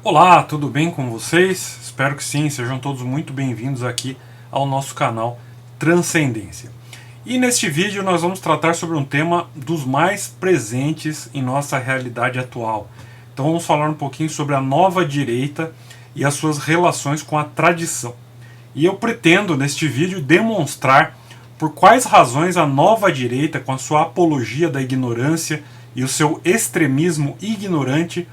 Olá, tudo bem com vocês? Espero que sim, sejam todos muito bem-vindos aqui ao nosso canal Transcendência. E neste vídeo nós vamos tratar sobre um tema dos mais presentes em nossa realidade atual. Então vamos falar um pouquinho sobre a nova direita e as suas relações com a tradição. E eu pretendo neste vídeo demonstrar por quais razões a nova direita, com a sua apologia da ignorância e o seu extremismo ignorante,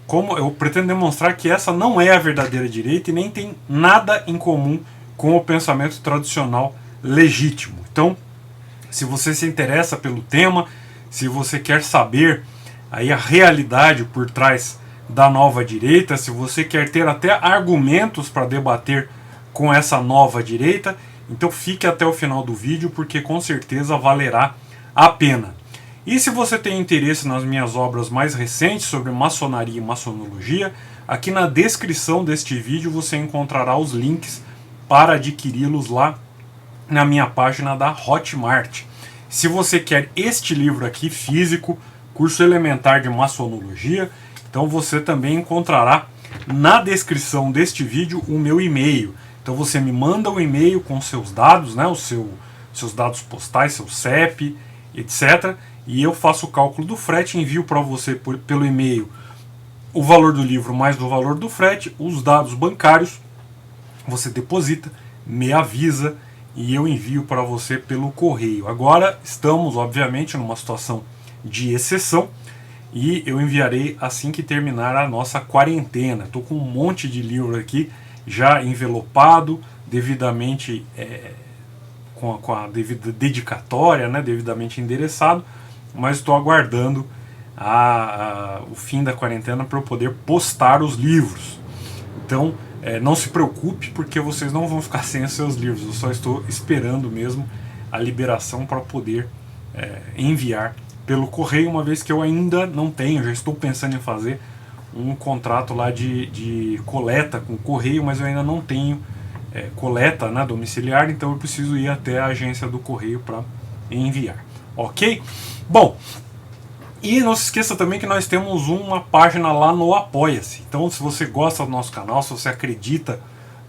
como eu pretendo demonstrar que essa não é a verdadeira direita e nem tem nada em comum com o pensamento tradicional legítimo. Então, se você se interessa pelo tema, se você quer saber aí a realidade por trás da nova direita, se você quer ter até argumentos para debater com essa nova direita, então fique até o final do vídeo, porque com certeza valerá a pena. E se você tem interesse nas minhas obras mais recentes sobre maçonaria e maçonologia, aqui na descrição deste vídeo você encontrará os links para adquiri-los lá na minha página da Hotmart. Se você quer este livro aqui, físico, Curso Elementar de Maçonologia, então você também encontrará na descrição deste vídeo o meu e-mail. Então você me manda um e-mail com seus dados, né, seus dados postais, seu CEP, etc. E eu faço o cálculo do frete, envio para você pelo e-mail o valor do livro mais do valor do frete, os dados bancários, você deposita, me avisa e eu envio para você pelo correio. Agora estamos, obviamente, numa situação de exceção e eu enviarei assim que terminar a nossa quarentena. Estou com um monte de livro aqui já envelopado, devidamente com a devida dedicatória, né, devidamente endereçado, mas estou aguardando o fim da quarentena para eu poder postar os livros. Então, não se preocupe, porque vocês não vão ficar sem os seus livros. Eu só estou esperando mesmo a liberação para poder enviar pelo correio, uma vez que eu ainda não tenho, já estou pensando em fazer um contrato lá de coleta com o correio, mas eu ainda não tenho coleta, né, domiciliar, então eu preciso ir até a agência do correio para enviar. Ok? Bom, e não se esqueça também que nós temos uma página lá no Apoia-se. Então, se você gosta do nosso canal, se você acredita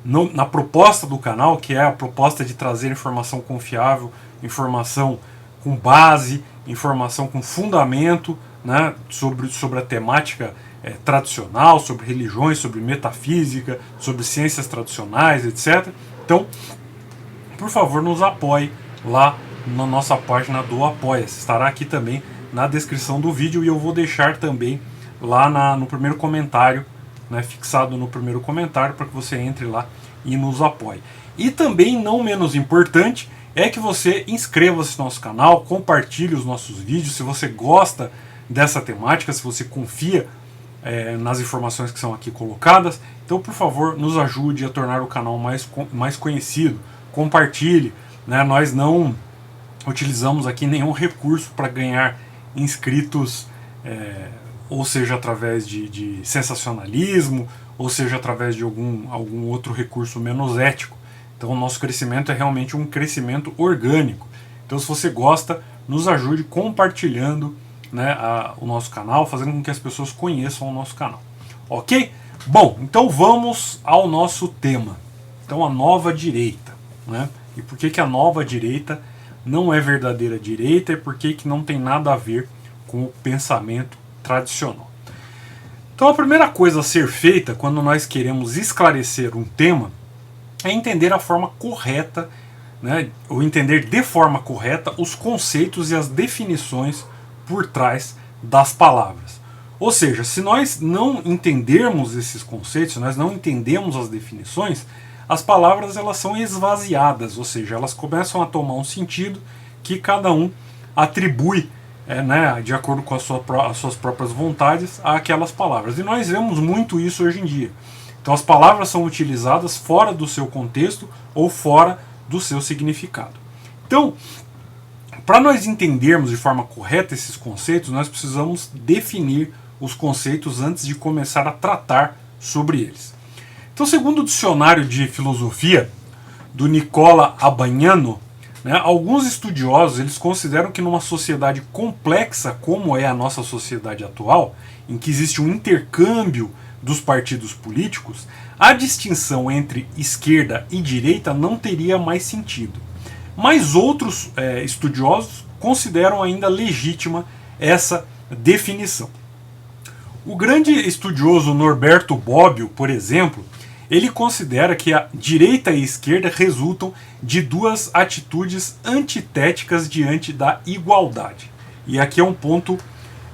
na proposta do canal, que é a proposta de trazer informação confiável, informação com base, informação com fundamento, né, sobre a temática tradicional, sobre religiões, sobre metafísica, sobre ciências tradicionais, etc. Então, por favor, nos apoie lá na nossa página do Apoia-se. Estará aqui também na descrição do vídeo e eu vou deixar também lá no primeiro comentário, né, fixado no primeiro comentário, para que você entre lá e nos apoie. E também, não menos importante, é que você inscreva-se no nosso canal, compartilhe os nossos vídeos, se você gosta dessa temática, se você confia nas informações que são aqui colocadas. Então, por favor, nos ajude a tornar o canal mais conhecido, compartilhe, né? Nós não utilizamos aqui nenhum recurso para ganhar inscritos, ou seja, através de sensacionalismo, ou seja, através de algum outro recurso menos ético. Então o nosso crescimento é realmente um crescimento orgânico. Então, se você gosta, nos ajude compartilhando, né, o nosso canal, fazendo com que as pessoas conheçam o nosso canal. Ok? Bom, então vamos ao nosso tema. Então, a nova direita, né? E por que a nova direita não é verdadeira direita e por que não tem nada a ver com o pensamento tradicional. Então, a primeira coisa a ser feita quando nós queremos esclarecer um tema é entender a forma correta, né, ou entender de forma correta os conceitos e as definições por trás das palavras. Ou seja, se nós não entendermos esses conceitos, se nós não entendemos as definições, as palavras elas são esvaziadas, ou seja, elas começam a tomar um sentido que cada um atribui, né, de acordo com as suas próprias vontades, àquelas palavras. E nós vemos muito isso hoje em dia. Então as palavras são utilizadas fora do seu contexto ou fora do seu significado. Então, para nós entendermos de forma correta esses conceitos, nós precisamos definir os conceitos antes de começar a tratar sobre eles. Então, segundo o dicionário de filosofia do Nicola Abagnano, né, alguns estudiosos eles consideram que numa sociedade complexa como é a nossa sociedade atual, em que existe um intercâmbio dos partidos políticos, a distinção entre esquerda e direita não teria mais sentido. Mas outros estudiosos consideram ainda legítima essa definição. O grande estudioso Norberto Bobbio, por exemplo, ele considera que a direita e a esquerda resultam de duas atitudes antitéticas diante da igualdade. E aqui é um ponto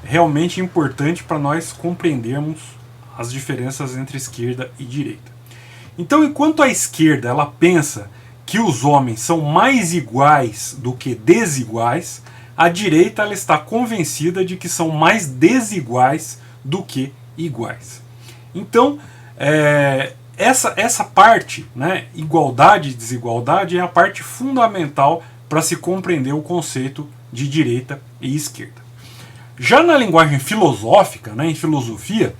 realmente importante para nós compreendermos as diferenças entre esquerda e direita. Então, enquanto a esquerda ela pensa que os homens são mais iguais do que desiguais, a direita ela está convencida de que são mais desiguais do que iguais. Então, essa parte, né, igualdade e desigualdade, é a parte fundamental para se compreender o conceito de direita e esquerda. Já na linguagem filosófica, né, em filosofia,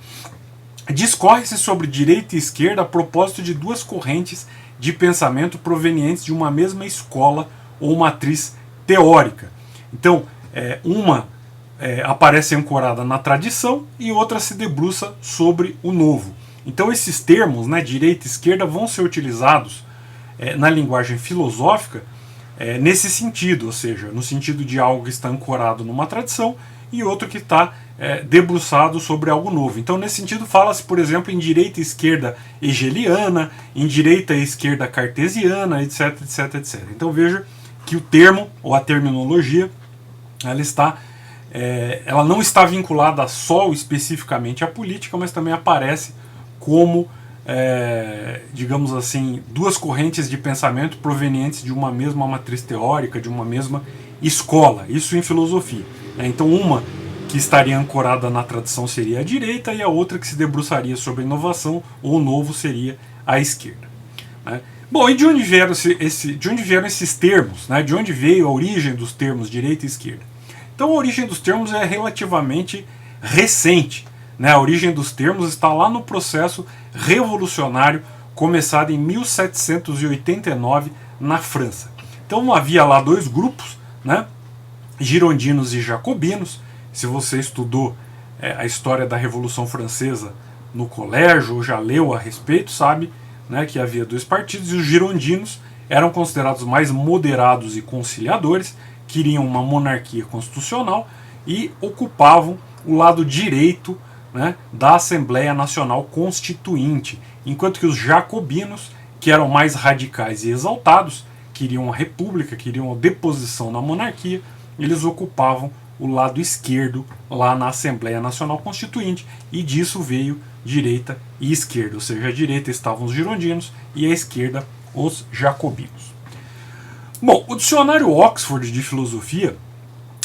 discorre-se sobre direita e esquerda a propósito de duas correntes de pensamento provenientes de uma mesma escola ou matriz teórica. Então, uma aparece ancorada na tradição e outra se debruça sobre o novo. Então esses termos, né, direita e esquerda, vão ser utilizados na linguagem filosófica nesse sentido, ou seja, no sentido de algo que está ancorado numa tradição e outro que está debruçado sobre algo novo. Então nesse sentido fala-se, por exemplo, em direita e esquerda hegeliana, em direita e esquerda cartesiana, etc, etc, etc. Então veja que o termo ou a terminologia ela não está vinculada só especificamente à política, mas também aparece como, digamos assim, duas correntes de pensamento provenientes de uma mesma matriz teórica, de uma mesma escola, isso em filosofia. Então uma que estaria ancorada na tradição seria a direita e a outra que se debruçaria sobre a inovação ou o novo seria a esquerda. Bom, e de onde vieram esses termos? Né? De onde veio a origem dos termos direita e esquerda? Então a origem dos termos é relativamente recente. Né? A origem dos termos está lá no processo revolucionário começado em 1789 na França. Então havia lá dois grupos, né? Girondinos e jacobinos. Se você estudou a história da Revolução Francesa no colégio ou já leu a respeito, sabe, né, que havia dois partidos, e os girondinos eram considerados mais moderados e conciliadores, queriam uma monarquia constitucional e ocupavam o lado direito, né, da Assembleia Nacional Constituinte, enquanto que os jacobinos, que eram mais radicais e exaltados, queriam a república, queriam a deposição da monarquia, eles ocupavam o lado esquerdo lá na Assembleia Nacional Constituinte, e disso veio direita e esquerda, ou seja, à direita estavam os girondinos e à esquerda os jacobinos. Bom, o dicionário Oxford de filosofia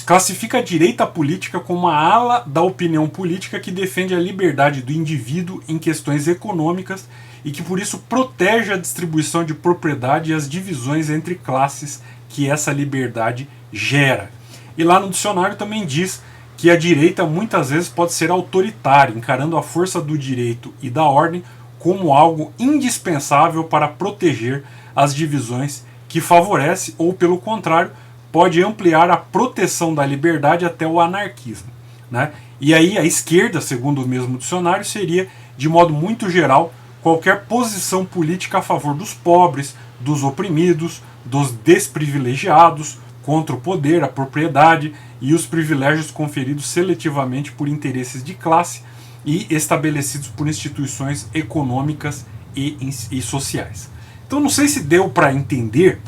classifica a direita política como uma ala da opinião política que defende a liberdade do indivíduo em questões econômicas e que por isso protege a distribuição de propriedade e as divisões entre classes que essa liberdade gera. E lá no dicionário também diz que a direita muitas vezes pode ser autoritária, encarando a força do direito e da ordem como algo indispensável para proteger as divisões que favorece, ou pelo contrário, pode ampliar a proteção da liberdade até o anarquismo. Né? E aí a esquerda, segundo o mesmo dicionário, seria, de modo muito geral, qualquer posição política a favor dos pobres, dos oprimidos, dos desprivilegiados, contra o poder, a propriedade e os privilégios conferidos seletivamente por interesses de classe e estabelecidos por instituições econômicas e sociais. Então não sei se deu para entender,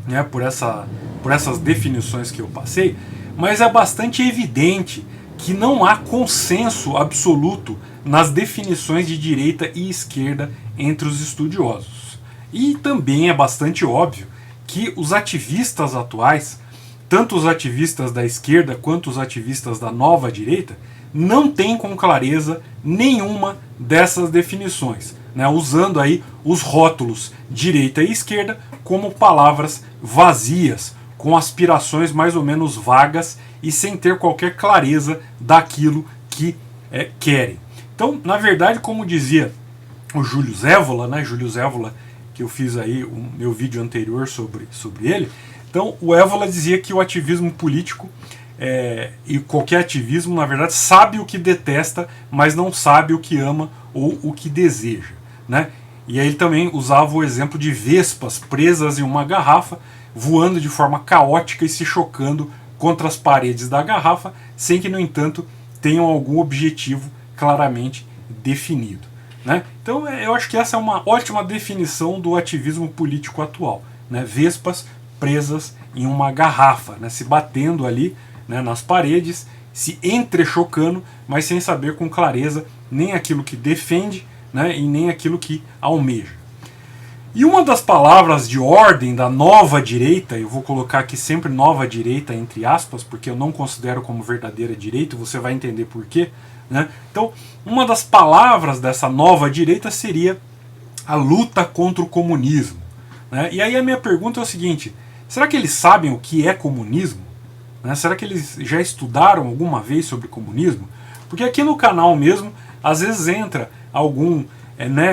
né, por essas definições que eu passei, mas é bastante evidente que não há consenso absoluto nas definições de direita e esquerda entre os estudiosos. E também é bastante óbvio que os ativistas atuais, tanto os ativistas da esquerda quanto os ativistas da nova direita, não têm com clareza nenhuma dessas definições, né, usando aí os rótulos direita e esquerda como palavras vazias, com aspirações mais ou menos vagas e sem ter qualquer clareza daquilo que querem. Então, na verdade, como dizia o Júlio Zévola, né, Júlio Zévola, que eu fiz aí o meu vídeo anterior sobre ele, então o Évola dizia que o ativismo político e qualquer ativismo, na verdade, sabe o que detesta, mas não sabe o que ama ou o que deseja, né? E aí ele também usava o exemplo de vespas presas em uma garrafa, voando de forma caótica e se chocando contra as paredes da garrafa, sem que, no entanto, tenham algum objetivo claramente definido, né? Então eu acho que essa é uma ótima definição do ativismo político atual, né? Vespas presas em uma garrafa, né? Se batendo ali, né, nas paredes, se entrechocando, mas sem saber com clareza nem aquilo que defende, né, e nem aquilo que almeja. E uma das palavras de ordem da nova direita, eu vou colocar aqui sempre nova direita entre aspas, porque eu não considero como verdadeira direita, você vai entender por quê, né? Então, uma das palavras dessa nova direita seria a luta contra o comunismo, né? E aí a minha pergunta é o seguinte: será que eles sabem o que é comunismo? Né? Será que eles já estudaram alguma vez sobre comunismo? Porque aqui no canal mesmo, às vezes entra algum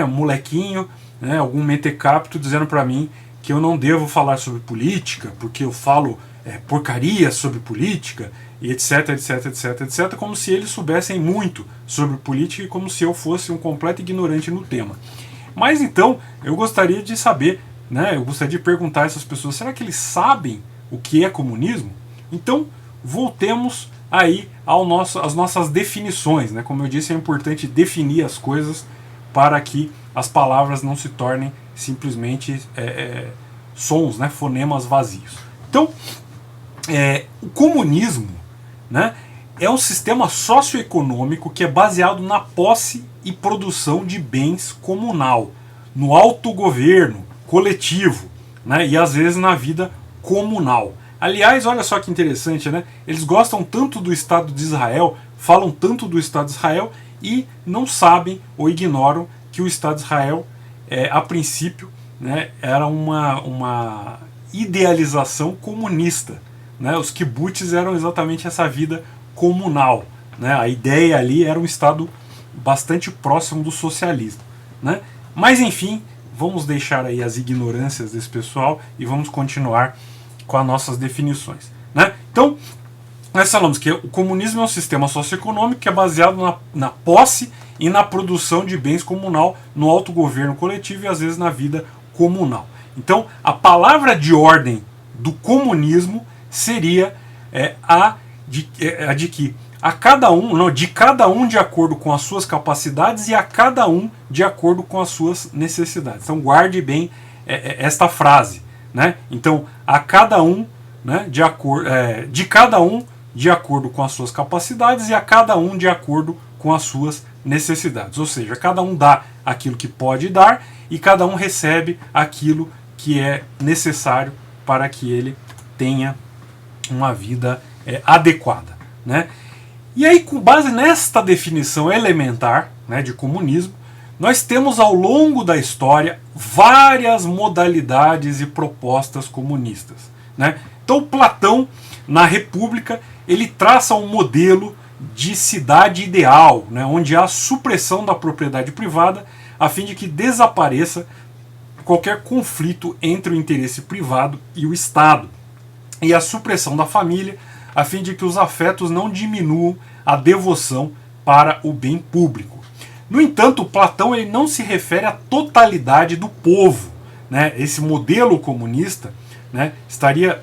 molequinho, né, algum mentecapto dizendo para mim que eu não devo falar sobre política, porque eu falo porcaria sobre política, e etc, etc, etc, etc, como se eles soubessem muito sobre política e como se eu fosse um completo ignorante no tema. Mas então, eu gostaria de saber, né, eu gostaria de perguntar a essas pessoas, será que eles sabem o que é comunismo? Então, voltemos aí às nossas definições, né? Como eu disse, é importante definir as coisas para que as palavras não se tornem simplesmente sons, né? Fonemas vazios. Então, o comunismo, né, é um sistema socioeconômico que é baseado na posse e produção de bens comunal, no autogoverno coletivo, né, e às vezes na vida comunal. Aliás, olha só que interessante, né? Eles gostam tanto do Estado de Israel, falam tanto do Estado de Israel e não sabem ou ignoram que o Estado de Israel, a princípio, né, era uma idealização comunista, né? Os kibbutz eram exatamente essa vida comunal, né? A ideia ali era um Estado bastante próximo do socialismo, né? Mas enfim, vamos deixar aí as ignorâncias desse pessoal e vamos continuar com as nossas definições, né? Então, nós falamos que o comunismo é um sistema socioeconômico que é baseado na posse e na produção de bens comunal, no autogoverno coletivo e às vezes na vida comunal. Então, a palavra de ordem do comunismo seria a de que de cada um de acordo com as suas capacidades e a cada um de acordo com as suas necessidades. Então, guarde bem esta frase, né? Então, a cada um, né, de cada um de acordo com as suas capacidades e a cada um de acordo com as suas necessidades. Ou seja, cada um dá aquilo que pode dar e cada um recebe aquilo que é necessário para que ele tenha uma vida adequada, né? E aí, com base nesta definição elementar, né, de comunismo, nós temos ao longo da história várias modalidades e propostas comunistas, né? Então Platão, na República, ele traça um modelo de cidade ideal, né, onde há supressão da propriedade privada a fim de que desapareça qualquer conflito entre o interesse privado e o Estado, e a supressão da família a fim de que os afetos não diminuam a devoção para o bem público. No entanto, Platão ele não se refere à totalidade do povo, né? Esse modelo comunista, né, estaria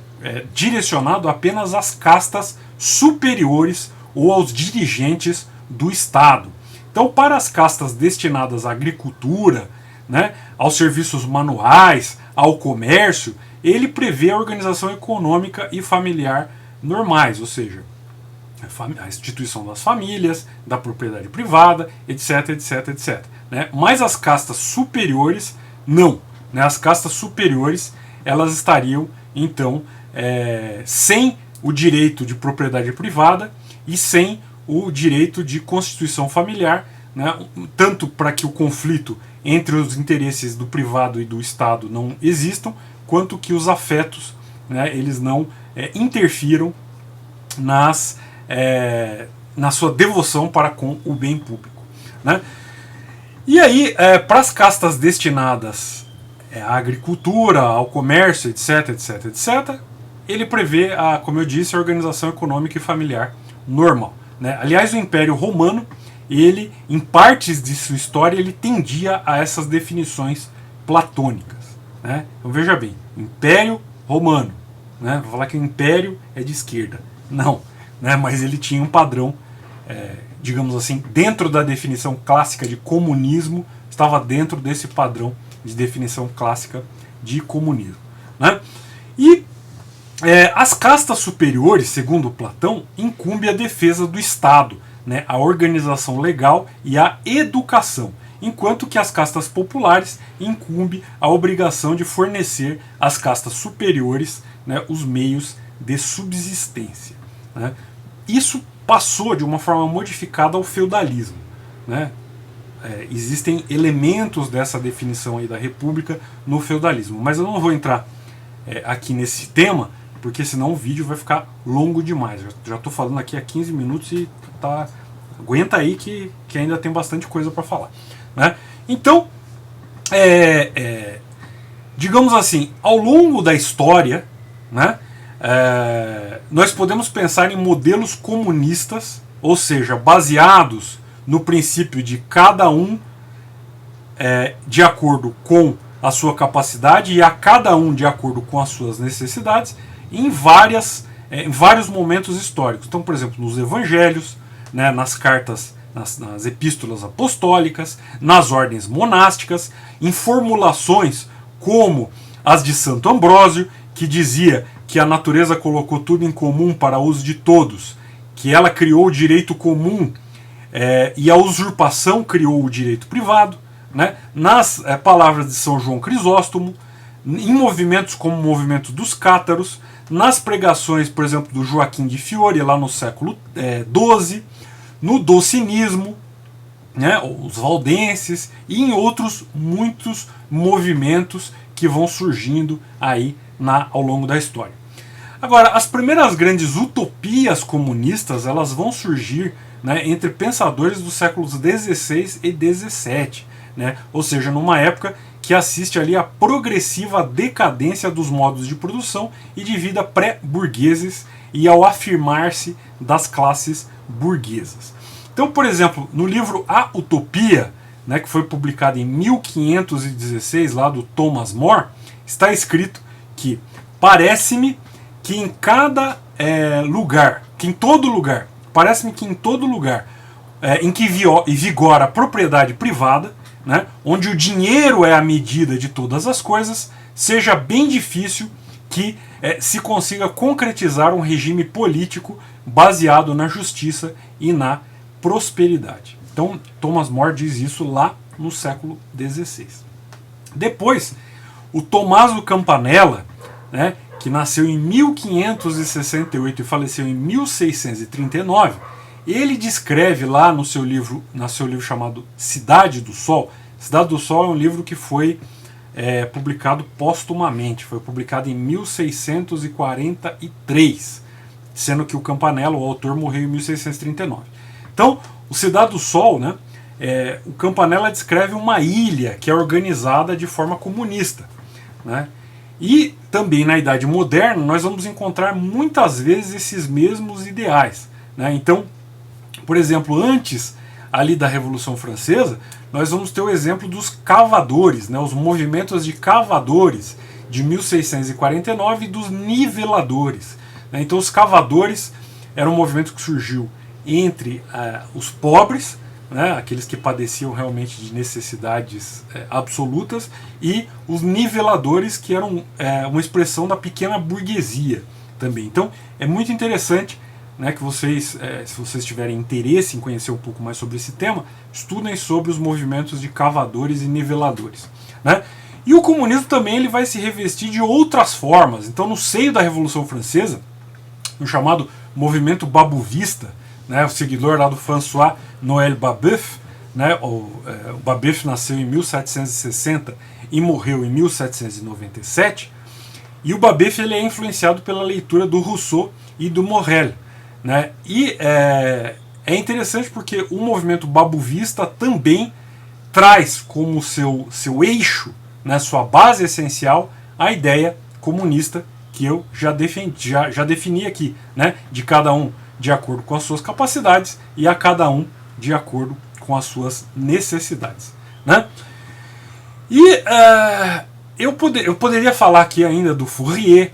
direcionado apenas às castas superiores ou aos dirigentes do Estado. Então, para as castas destinadas à agricultura, né, aos serviços manuais, ao comércio, ele prevê a organização econômica e familiar normais, ou seja, a instituição das famílias, da propriedade privada, etc, etc, etc. Né? Mas as castas superiores, não. Né? As castas superiores, elas estariam, então, sem o direito de propriedade privada e sem o direito de constituição familiar, né? Tanto para que o conflito entre os interesses do privado e do Estado não existam, quanto que os afetos, né, eles não interfiram na sua devoção para com o bem público, né? E aí, para as castas destinadas à agricultura, ao comércio, etc, etc, etc, ele prevê, como eu disse, a organização econômica e familiar normal, né? Aliás, o Império Romano, ele, em partes de sua história, ele tendia a essas definições platônicas, né? Então veja bem, Império Romano, né? Vou falar que o Império é de esquerda. Não, né? Mas ele tinha um padrão, digamos assim, dentro da definição clássica de comunismo, estava dentro desse padrão de definição clássica de comunismo, né? E as castas superiores, segundo Platão, incumbe a defesa do Estado, né, a organização legal e a educação, enquanto que as castas populares incumbe a obrigação de fornecer às castas superiores, né, os meios de subsistência, né. Isso passou de uma forma modificada ao feudalismo, né. Existem elementos dessa definição aí da república no feudalismo, mas eu não vou entrar aqui nesse tema, porque senão o vídeo vai ficar longo demais. Já estou falando aqui há 15 minutos e aguenta aí que ainda tem bastante coisa para falar, né? Então, digamos assim, ao longo da história, né, nós podemos pensar em modelos comunistas, ou seja, baseados no princípio de cada um de acordo com a sua capacidade e a cada um de acordo com as suas necessidades, em vários momentos históricos. Então, por exemplo, nos evangelhos, né, nas cartas, nas epístolas apostólicas, nas ordens monásticas, em formulações como as de Santo Ambrósio, que dizia que a natureza colocou tudo em comum para uso de todos, que ela criou o direito comum e a usurpação criou o direito privado, né? Nas palavras de São João Crisóstomo, em movimentos como o movimento dos cátaros, nas pregações, por exemplo, do Joaquim de Fiore, lá no século XII, no docinismo, né, os valdenses, e em outros muitos movimentos que vão surgindo aí ao longo da história. Agora, as primeiras grandes utopias comunistas, elas vão surgir, né, entre pensadores dos séculos XVI e XVII, né, ou seja, numa época que assiste ali a progressiva decadência dos modos de produção e de vida pré-burgueses e ao afirmar-se das classes burguesas. Então, por exemplo, no livro A Utopia, né, que foi publicado em 1516, lá do Thomas More, está escrito que parece-me que em cada lugar, que em todo lugar, parece-me que em todo lugar em que vigora a propriedade privada, né, onde o dinheiro é a medida de todas as coisas, seja bem difícil que se consiga concretizar um regime político baseado na justiça e na prosperidade. Então, Thomas More diz isso lá no século XVI. Depois, o Tommaso Campanella, né, que nasceu em 1568 e faleceu em 1639, ele descreve lá no seu livro chamado Cidade do Sol. Cidade do Sol é um livro que foi publicado póstumamente, foi publicado em 1643, sendo que o Campanella, o autor, morreu em 1639. Então, o Cidade do Sol, né, o Campanella descreve uma ilha que é organizada de forma comunista, né? E também na Idade Moderna nós vamos encontrar muitas vezes esses mesmos ideais, né? Então, por exemplo, antes ali da Revolução Francesa, nós vamos ter o exemplo dos cavadores, né, os movimentos de cavadores de 1649 e dos niveladores, né? Então os cavadores eram um movimento que surgiu entre os pobres, né, aqueles que padeciam realmente de necessidades absolutas, e os niveladores, que eram uma expressão da pequena burguesia também. Então é muito interessante, né, que vocês, se vocês tiverem interesse em conhecer um pouco mais sobre esse tema, estudem sobre os movimentos de cavadores e niveladores, né? E o comunismo também ele vai se revestir de outras formas. Então, no seio da Revolução Francesa, o chamado movimento babovista, né, o seguidor lá do François Noël Babeuf, né, o Babeuf nasceu em 1760 e morreu em 1797, e o Babeuf ele é influenciado pela leitura do Rousseau e do Morel, né? E é interessante porque o movimento babovista também traz como seu eixo, né, sua base essencial, a ideia comunista, que eu já defini aqui, né? De cada um de acordo com as suas capacidades e a cada um de acordo com as suas necessidades, né? E eu poderia falar aqui ainda do Fourier,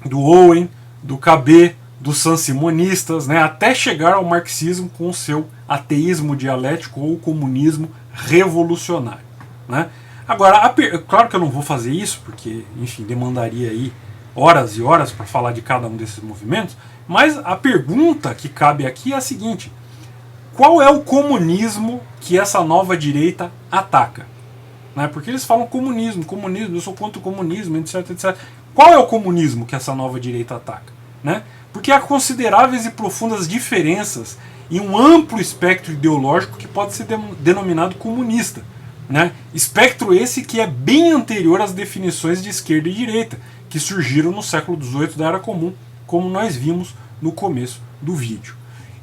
do Owen, do Cabet, dos saint-simonistas, né, até chegar ao marxismo com o seu ateísmo dialético ou comunismo revolucionário, né? Agora, claro que eu não vou fazer isso, porque, enfim, demandaria aí horas e horas para falar de cada um desses movimentos, mas a pergunta que cabe aqui é a seguinte: qual é o comunismo que essa nova direita ataca? Né? Porque eles falam comunismo, eu sou contra o comunismo, etc, etc. Qual é o comunismo que essa nova direita ataca? Né? Porque há consideráveis e profundas diferenças em um amplo espectro ideológico que pode ser denominado comunista. Né? Espectro esse que é bem anterior às definições de esquerda e direita, que surgiram no século XVIII da Era Comum, como nós vimos no começo do vídeo.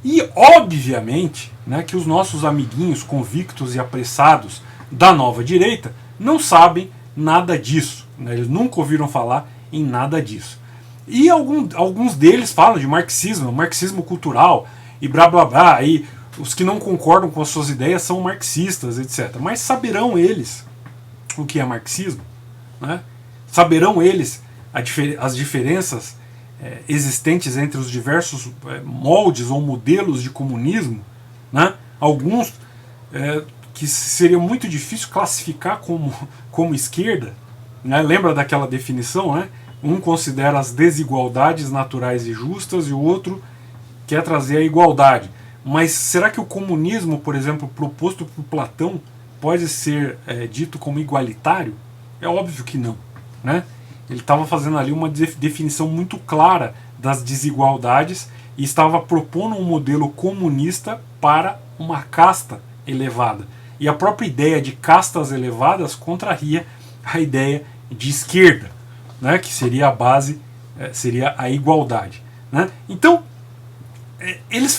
E, obviamente, né, que os nossos amiguinhos convictos e apressados da nova direita não sabem nada disso. Né? Eles nunca ouviram falar em nada disso. E alguns deles falam de marxismo cultural e blá blá blá, e os que não concordam com as suas ideias são marxistas, etc. Mas saberão eles o que é marxismo? Né? Saberão eles as diferenças existentes entre os diversos moldes ou modelos de comunismo? Né? Alguns que seria muito difícil classificar como esquerda. Né? Lembra daquela definição? Né? Um considera as desigualdades naturais e justas e o outro quer trazer a igualdade. Mas será que o comunismo, por exemplo, proposto por Platão, pode ser dito como igualitário? É óbvio que não. Né? Ele estava fazendo ali uma definição muito clara das desigualdades e estava propondo um modelo comunista para uma casta elevada. E a própria ideia de castas elevadas contraria a ideia de esquerda, né, que seria a base, seria a igualdade. Né? Então, eles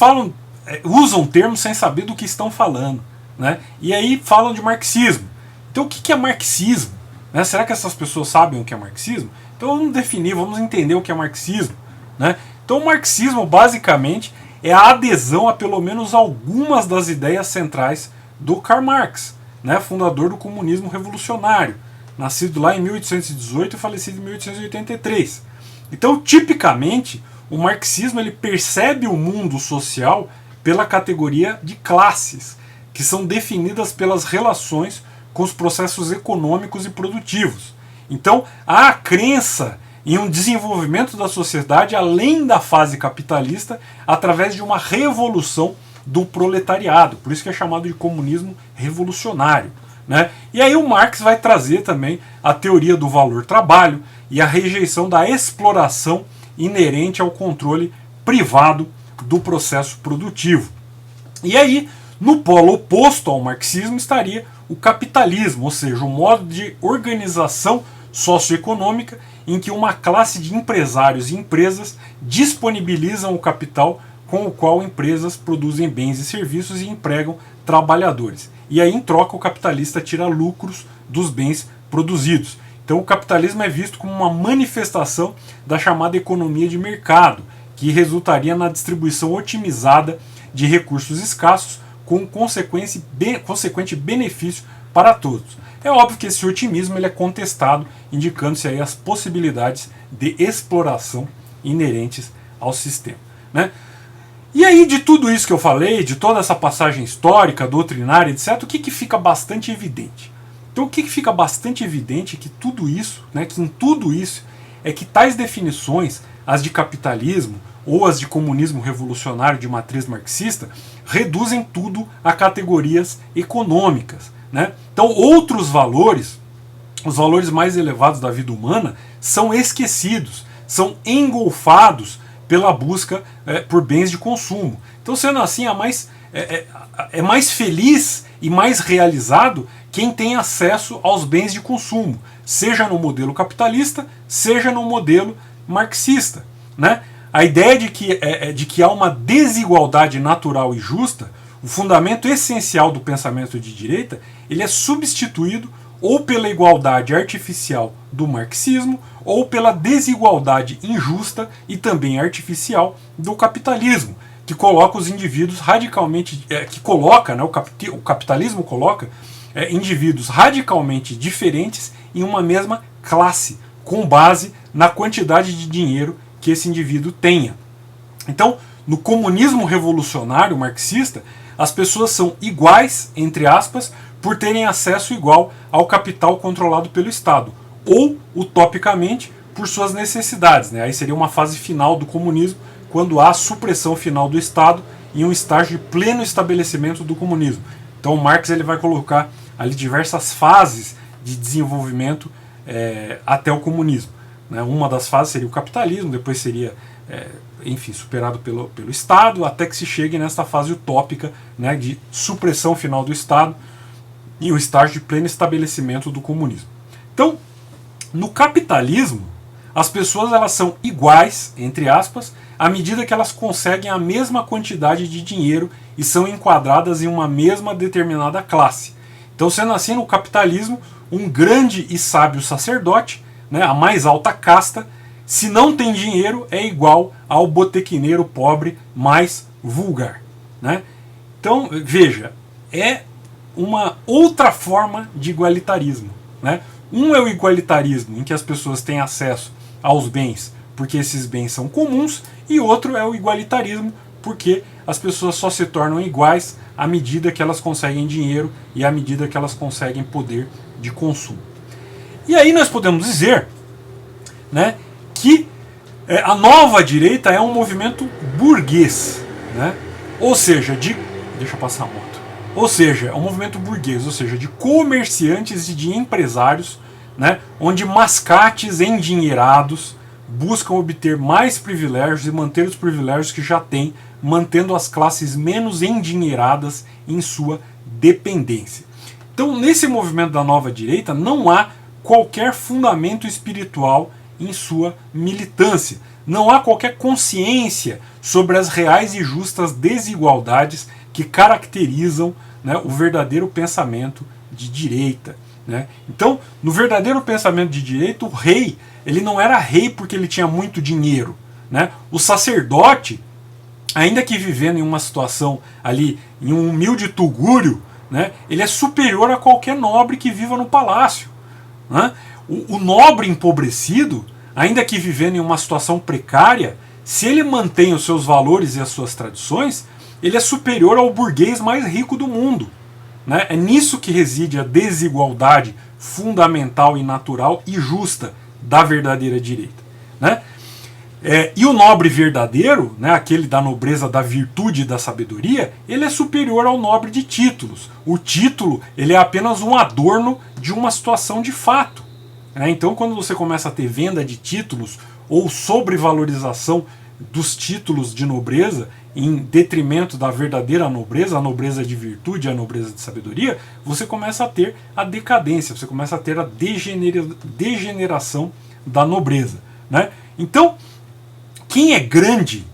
usam termos sem saber do que estão falando. Né? E aí falam de marxismo. Então, o que é marxismo? Né? Será que essas pessoas sabem o que é marxismo? Então, vamos definir, vamos entender o que é marxismo. Né? Então, o marxismo, basicamente, é a adesão a pelo menos algumas das ideias centrais do Karl Marx, né, fundador do comunismo revolucionário, nascido lá em 1818 e falecido em 1883. Então, tipicamente, o marxismo ele percebe o mundo social pela categoria de classes, que são definidas pelas relações com os processos econômicos e produtivos. Então, há a crença em um desenvolvimento da sociedade além da fase capitalista através de uma revolução do proletariado, por isso que é chamado de comunismo revolucionário. Né? E aí o Marx vai trazer também a teoria do valor-trabalho e a rejeição da exploração inerente ao controle privado do processo produtivo. E aí, no polo oposto ao marxismo estaria o capitalismo, ou seja, o modo de organização socioeconômica em que uma classe de empresários e empresas disponibilizam o capital com o qual empresas produzem bens e serviços e empregam trabalhadores. E aí, em troca, o capitalista tira lucros dos bens produzidos. Então, o capitalismo é visto como uma manifestação da chamada economia de mercado, que resultaria na distribuição otimizada de recursos escassos, com consequente benefício para todos. É óbvio que esse otimismo ele é contestado, indicando-se aí as possibilidades de exploração inerentes ao sistema. Né? E aí, de tudo isso que eu falei, de toda essa passagem histórica, doutrinária, etc., o que fica bastante evidente? Então, o que fica bastante evidente é que tudo isso, né, que em tudo isso, é que tais definições, as de capitalismo ou as de comunismo revolucionário de matriz marxista, reduzem tudo a categorias econômicas. Né? Então, outros valores, os valores mais elevados da vida humana, são esquecidos, são engolfados pela busca por bens de consumo. Então, sendo assim, é mais feliz e mais realizado quem tem acesso aos bens de consumo, seja no modelo capitalista, seja no modelo marxista. Né? A ideia de que há uma desigualdade natural e justa, o fundamento essencial do pensamento de direita, ele é substituído ou pela igualdade artificial do marxismo, ou pela desigualdade injusta e também artificial do capitalismo, que coloca os indivíduos radicalmente, o capitalismo coloca indivíduos radicalmente diferentes em uma mesma classe, com base na quantidade de dinheiro que esse indivíduo tenha. Então, no comunismo revolucionário marxista, as pessoas são iguais, entre aspas, por terem acesso igual ao capital controlado pelo Estado, ou, utopicamente, por suas necessidades. Aí seria uma fase final do comunismo, quando há a supressão final do Estado em um estágio de pleno estabelecimento do comunismo. Então Marx ele vai colocar ali diversas fases de desenvolvimento até o comunismo. Uma das fases seria o capitalismo, depois seria superado pelo Estado, até que se chegue nessa fase utópica, de supressão final do Estado e o estágio de pleno estabelecimento do comunismo. Então, no capitalismo, as pessoas elas são iguais, entre aspas, à medida que elas conseguem a mesma quantidade de dinheiro e são enquadradas em uma mesma determinada classe. Então, sendo assim, no capitalismo, um grande e sábio sacerdote, a mais alta casta, se não tem dinheiro, é igual ao botequineiro pobre mais vulgar. Então, veja, é uma outra forma de igualitarismo. Um é o igualitarismo, em que as pessoas têm acesso aos bens porque esses bens são comuns, e outro é o igualitarismo, porque as pessoas só se tornam iguais à medida que elas conseguem dinheiro e à medida que elas conseguem poder de consumo. E aí nós podemos dizer que a nova direita é um movimento burguês, ou seja, deixa eu passar a moto. Ou seja, é um movimento burguês, ou seja, de comerciantes e de empresários, onde mascates endinheirados buscam obter mais privilégios e manter os privilégios que já têm, mantendo as classes menos endinheiradas em sua dependência. Então, nesse movimento da nova direita, não há qualquer fundamento espiritual em sua militância. Não há qualquer consciência sobre as reais e justas desigualdades que caracterizam o verdadeiro pensamento de direita. Então, no verdadeiro pensamento de direita, o rei ele não era rei porque ele tinha muito dinheiro. O sacerdote, ainda que vivendo em uma situação ali, em um humilde tugúrio, ele é superior a qualquer nobre que viva no palácio. O nobre empobrecido, ainda que vivendo em uma situação precária, se ele mantém os seus valores e as suas tradições, ele é superior ao burguês mais rico do mundo. É nisso que reside a desigualdade fundamental e natural e justa da verdadeira direita. E o nobre verdadeiro, aquele da nobreza, da virtude e da sabedoria, ele é superior ao nobre de títulos. O título ele é apenas um adorno de uma situação de fato. Então, quando você começa a ter venda de títulos ou sobrevalorização dos títulos de nobreza em detrimento da verdadeira nobreza, a nobreza de virtude, a nobreza de sabedoria, você começa a ter a decadência, você começa a ter a degeneração da nobreza. Então, quem é grande,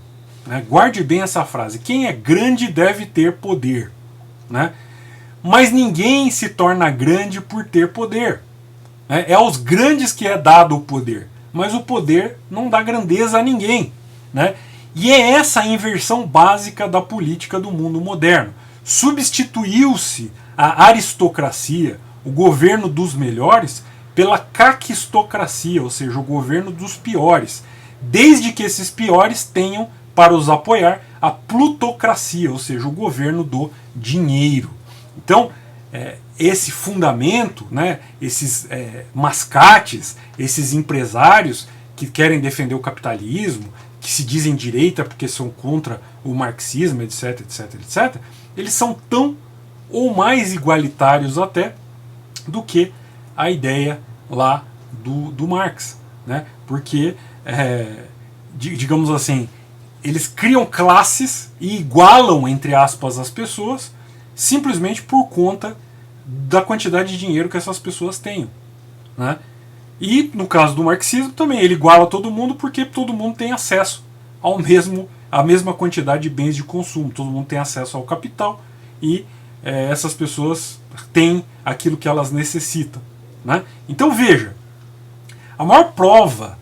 guarde bem essa frase, quem é grande deve ter poder. Mas ninguém se torna grande por ter poder. É aos grandes que é dado o poder, mas o poder não dá grandeza a ninguém. E é essa a inversão básica da política do mundo moderno. Substituiu-se a aristocracia, o governo dos melhores, pela caquistocracia, ou seja, o governo dos piores, desde que esses piores tenham para os apoiar a plutocracia, ou seja, o governo do dinheiro. Então, esse fundamento, esses mascates, esses empresários que querem defender o capitalismo, que se dizem direita porque são contra o marxismo, etc, etc, etc, eles são tão ou mais igualitários até do que a ideia lá do Marx. Porque, digamos assim, eles criam classes e igualam, entre aspas, as pessoas simplesmente por conta da quantidade de dinheiro que essas pessoas têm. E no caso do marxismo também, ele iguala todo mundo porque todo mundo tem acesso à mesma quantidade de bens de consumo, todo mundo tem acesso ao capital e essas pessoas têm aquilo que elas necessitam. né? Então veja, a maior prova,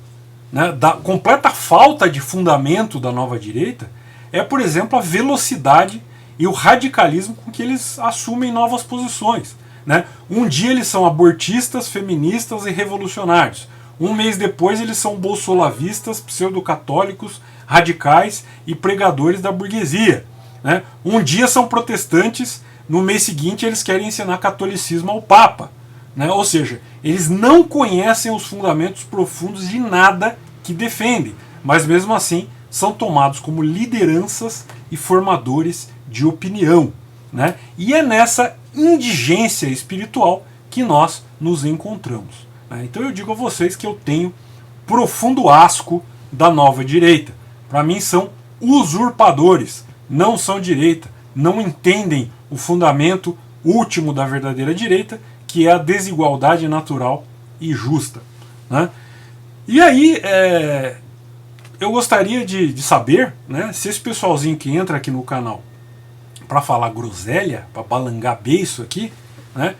né, da completa falta de fundamento da nova direita é, por exemplo, a velocidade e o radicalismo com que eles assumem novas posições, né? Um dia eles são abortistas, feministas e revolucionários. Um mês depois eles são bolsolavistas, pseudo-católicos, radicais e pregadores da burguesia, né? Um dia são protestantes, no mês seguinte eles querem ensinar catolicismo ao Papa, né? Ou seja, eles não conhecem os fundamentos profundos de nada que defendem, mas mesmo assim são tomados como lideranças e formadores de opinião, né? E é nessa indigência espiritual que nós nos encontramos, né? Então eu digo a vocês que eu tenho profundo asco da nova direita. Para mim são usurpadores, não são direita, não entendem o fundamento último da verdadeira direita, que é a desigualdade natural e justa, né? E aí eu gostaria de saber, né, se esse pessoalzinho que entra aqui no canal para falar groselha, para balangar beiço aqui, né,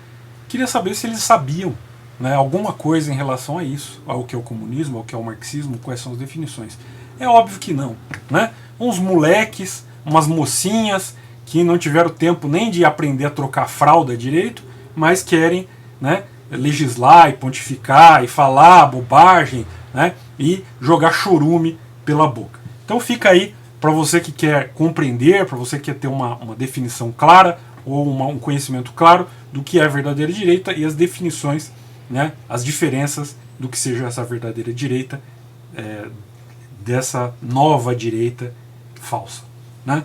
queria saber se eles sabiam, né, alguma coisa em relação a isso, ao que é o comunismo, ao que é o marxismo, quais são as definições. É óbvio que não, né? Uns moleques, umas mocinhas que não tiveram tempo nem de aprender a trocar fralda direito, mas querem, né, legislar e pontificar e falar bobagem, né, e jogar chorume pela boca. Então fica aí para você que quer compreender, para você que quer ter uma definição clara ou um conhecimento claro do que é a verdadeira direita e as definições, né, as diferenças do que seja essa verdadeira direita dessa nova direita falsa, né?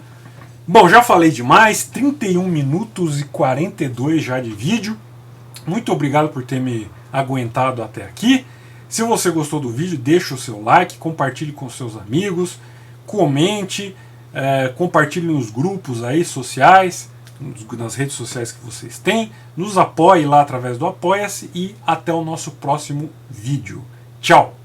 Bom, já falei demais, 31 minutos e 42 já de vídeo. Muito obrigado por ter me aguentado até aqui. Se você gostou do vídeo, deixa o seu like, compartilhe com seus amigos, comente, compartilhe nos grupos aí sociais, nas redes sociais que vocês têm, nos apoie lá através do Apoia-se e até o nosso próximo vídeo. Tchau!